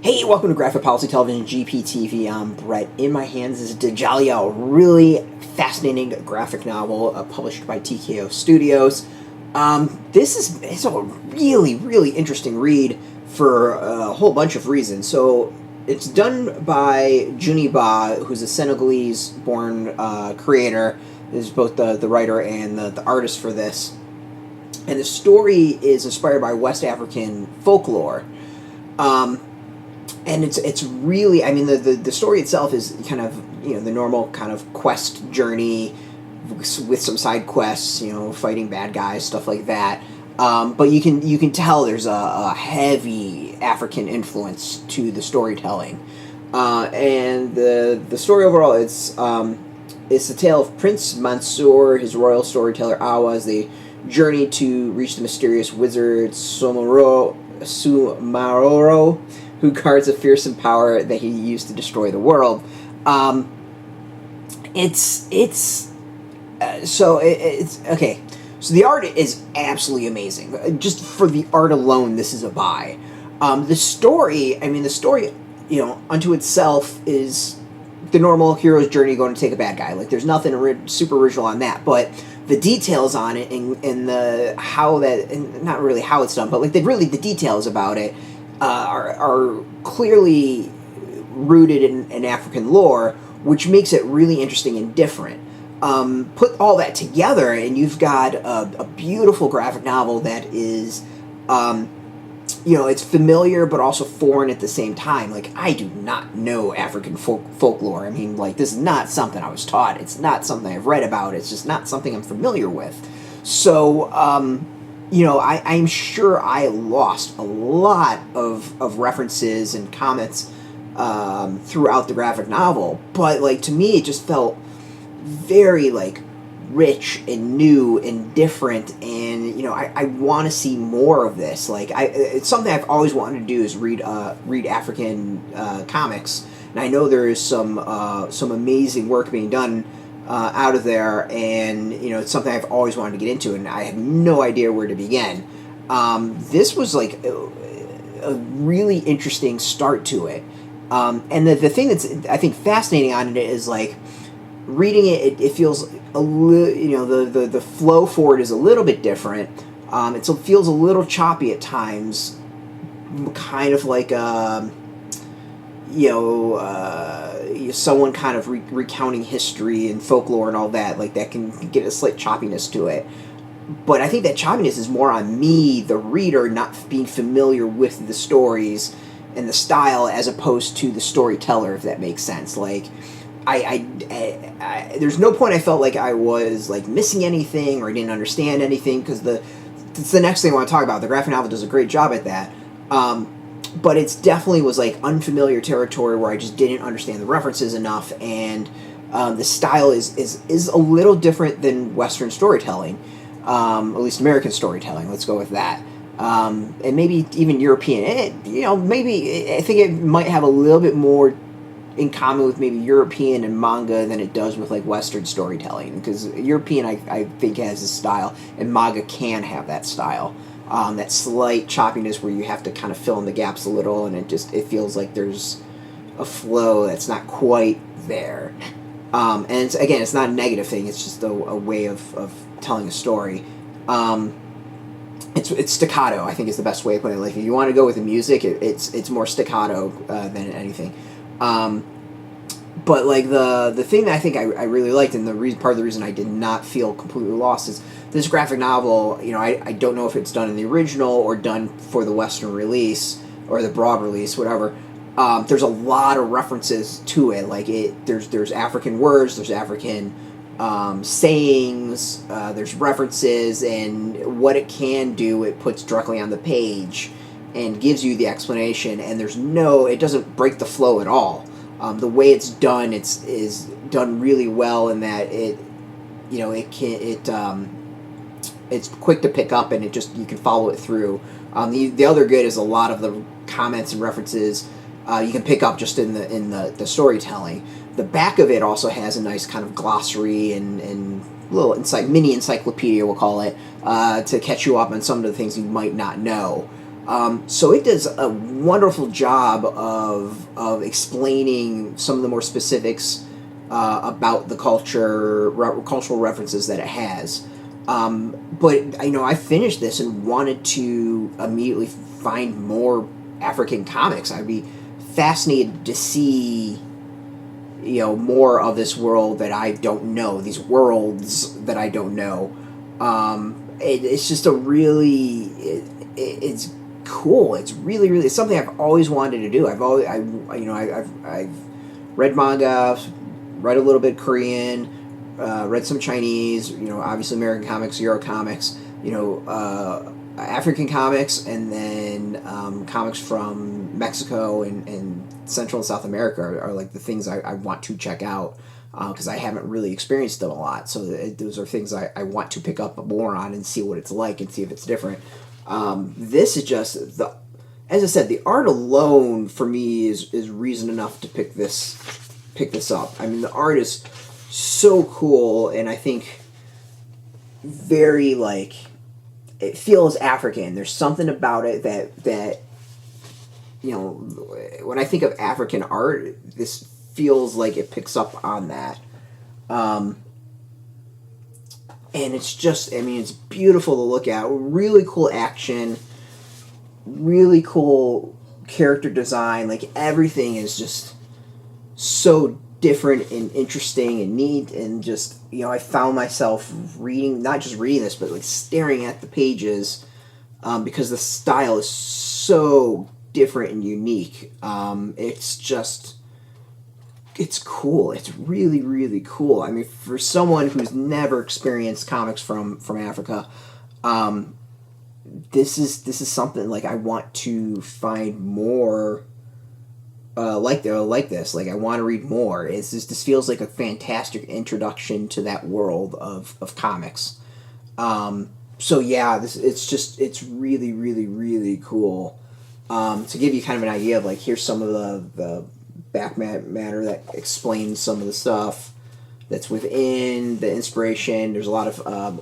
Hey, welcome to Graphic Policy Television, GPTV. I'm Brett. In my hands is Djeliya, a really fascinating graphic novel published by TKO Studios. It's a really interesting read for a whole bunch of reasons. So, it's done by Juni Ba, who's a Senegalese-born creator. Is both the writer and the artist for this. And the story is inspired by West African folklore. And it's really, I mean, the story itself is kind of, the normal kind of quest journey with some side quests, fighting bad guys, stuff like that. But you can tell there's a heavy African influence to the storytelling. And the story overall, it's the tale of Prince Mansour, his royal storyteller Awa, as they journey to reach the mysterious Wizard Soumaoro, who guards a fearsome power that he used to destroy the world. It's okay. So the art is absolutely amazing. Just for the art alone, this is a buy. The story, unto itself is the normal hero's journey going to take a bad guy. Like, there's nothing super original on that, but the details on it and the how that, and not really how it's done, but like the details about it are clearly rooted in African lore, which makes it really interesting and different. Put all that together, and you've got a beautiful graphic novel that is, it's familiar but also foreign at the same time. Like, I do not know African folklore. I mean, like, this is not something I was taught. It's not something I've read about. It's just not something I'm familiar with. So, I'm sure I lost a lot of references and comments throughout the graphic novel. But, like, to me, it just felt very, like, rich and new and different, and I want to see more of this. Like, it's something I've always wanted to do, is read African comics, and I know there is some amazing work being done out of there, and it's something I've always wanted to get into, and I have no idea where to begin. This was like a really interesting start to it, and the thing that's, I think, fascinating on it is, like, reading it feels a little, the flow for it is a little bit different. It feels a little choppy at times, kind of like someone kind of recounting history and folklore and all that. Like, that can get a slight choppiness to it. But I think that choppiness is more on me, the reader, not being familiar with the stories and the style, as opposed to the storyteller, if that makes sense. Like, I there's no point I felt like I was, like, missing anything or I didn't understand anything, because it's the next thing I want to talk about. The graphic novel does a great job at that. But it's definitely was, like, unfamiliar territory where I just didn't understand the references enough, and the style is a little different than Western storytelling, at least American storytelling. Let's go with that. And maybe even European. Maybe I think it might have a little bit more in common with maybe European and manga than it does with, like, Western storytelling, because European I think has this style, and manga can have that style, that slight choppiness where you have to kind of fill in the gaps a little, and it feels like there's a flow that's not quite there. And it's not a negative thing. It's just a way of telling a story. It's staccato, I think, is the best way of putting it. Like, if you want to go with the music, it's more staccato than anything. But, like, the thing that I think I really liked, and part of the reason I did not feel completely lost, is this graphic novel. I don't know if it's done in the original or done for the Western release or the broad release, whatever. There's a lot of references to it. Like, there's African words, there's African sayings, there's references, and what it can do, it puts directly on the page and gives you the explanation, and it doesn't break the flow at all. The way it's done, is done really well, in that it's quick to pick up, and you can follow it through. The other good is a lot of the comments and references you can pick up just in the storytelling. The back of it also has a nice kind of glossary and little mini encyclopedia, we'll call it, to catch you up on some of the things you might not know. So it does a wonderful job of explaining some of the more specifics about the cultural references that it has. But I finished this and wanted to immediately find more African comics. I'd be fascinated to see more of this world that I don't know, these worlds that I don't know. It's just a really it's cool. It's really it's something I've always wanted to do. I've read manga, read a little bit Korean, read some Chinese. Obviously American comics, Euro comics. African comics, and then comics from Mexico and Central and South America are like the things I want to check out because I haven't really experienced them a lot. So those are things I want to pick up more on and see what it's like and see if it's different. This is just as I said, the art alone for me is reason enough to pick this up. I mean, the art is so cool, and I think very it feels African. There's something about it that when I think of African art, this feels like it picks up on that. And it's just, it's beautiful to look at. Really cool action, really cool character design. Like, everything is just so different and interesting and neat, and just I found myself not just reading this, but staring at the pages because the style is so different and unique. It's cool. It's really cool. I mean, for someone who's never experienced comics from Africa, this is something I want to find more. Like this. I want to read more. This feels like a fantastic introduction to that world of comics. So yeah, it's really cool. To give you kind of an idea of here's some of the back matter that explains some of the stuff that's within the inspiration. There's a lot of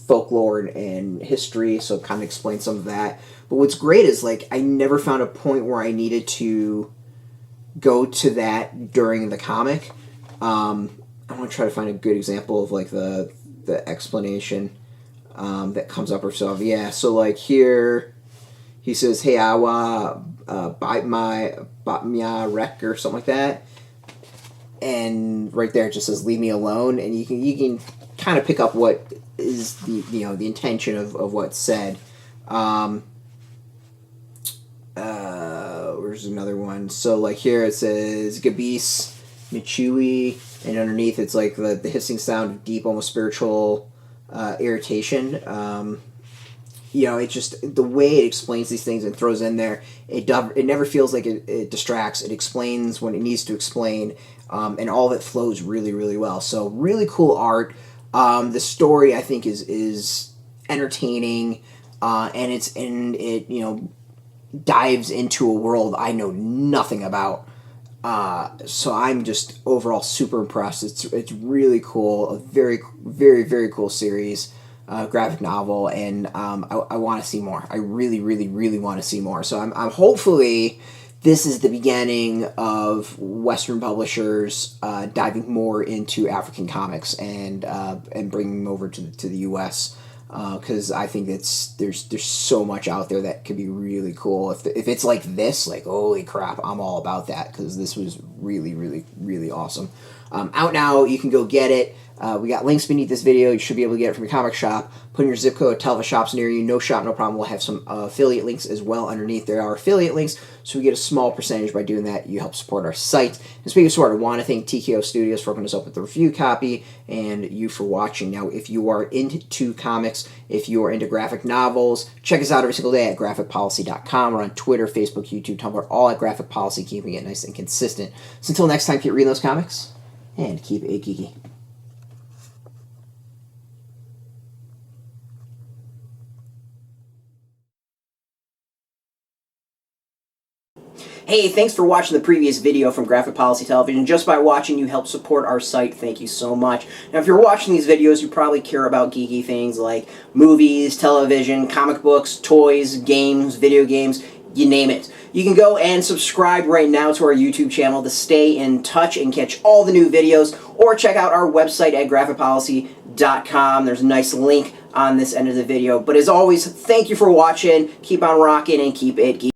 folklore and history, so it kind of explains some of that. But what's great is I never found a point where I needed to go to that during the comic. I want to try to find a good example of the explanation that comes up or so. Yeah, so here he says, "Hey, awa, bite my wreck," or something like that, and right there it just says, "Leave me alone," and you can kind of pick up what is the intention of what's said. Where's another one? So here it says Gabis Michui, and underneath it's the hissing sound of deep, almost spiritual irritation. It's just the way it explains these things and throws in there. It never feels like it distracts. It explains when it needs to explain, and all of it flows really well. So really cool art. The story I think is entertaining, and it dives into a world I know nothing about. So I'm just overall super impressed. It's really cool. A very cool series, graphic novel, and I want to see more. I really want to see more. So I'm hopefully this is the beginning of Western publishers diving more into African comics and bringing them over to the U.S. Because I think there's so much out there that could be really cool. If it's like this, holy crap, I'm all about that, because this was really awesome. Out now, you can go get it. We got links beneath this video. You should be able to get it from your comic shop. Put in your zip code, tell the shops near you. No shop, no problem. We'll have some affiliate links as well underneath. There are affiliate links, so we get a small percentage by doing that. You help support our site. And speaking of support, I want to thank TKO Studios for opening us up with the review copy, and you for watching. Now, if you are into comics, if you are into graphic novels, check us out every single day at graphicpolicy.com. We're on Twitter, Facebook, YouTube, Tumblr, all at Graphic Policy, keeping it nice and consistent. So until next time, keep reading those comics, and keep it geeky. Hey, thanks for watching the previous video from Graphic Policy Television. Just by watching, you help support our site. Thank you so much. Now, if you're watching these videos, you probably care about geeky things like movies, television, comic books, toys, games, video games, you name it. You can go and subscribe right now to our YouTube channel to stay in touch and catch all the new videos, or check out our website at graphicpolicy.com. There's a nice link on this end of the video. But as always, thank you for watching. Keep on rocking and keep it geeky.